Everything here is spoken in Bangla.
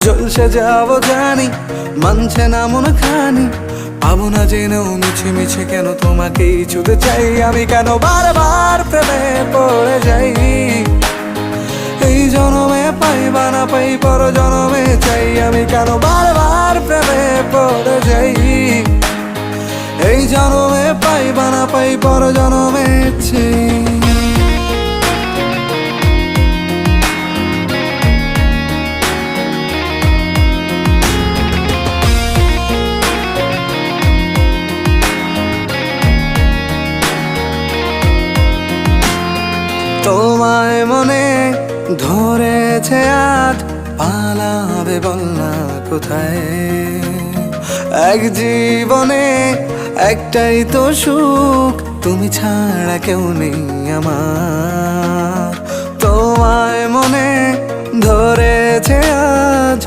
জলসে যাব জানি, মানছে না মন খানি, পাবো না জেনেও মিছে মিছে কেন তোমাকেই ছুতে চাই আমি, কেন বারবার প্রেমে পড়ে যাই। এই জনমে পাই বা না পাই পর জনমে চাই আমি, কেন বারবার প্রেমে পড়ে যাই। এই জনমে পাই বা না পাই পর জনমে চাই। তোমায় মনে ধরেছে আজ, পালাবে বল না কোথায়। এক জীবনে একটাই তো সুখ, তুমি ছাড়া কেউ নেই আমার। তোমায় মনে ধরেছে আজ,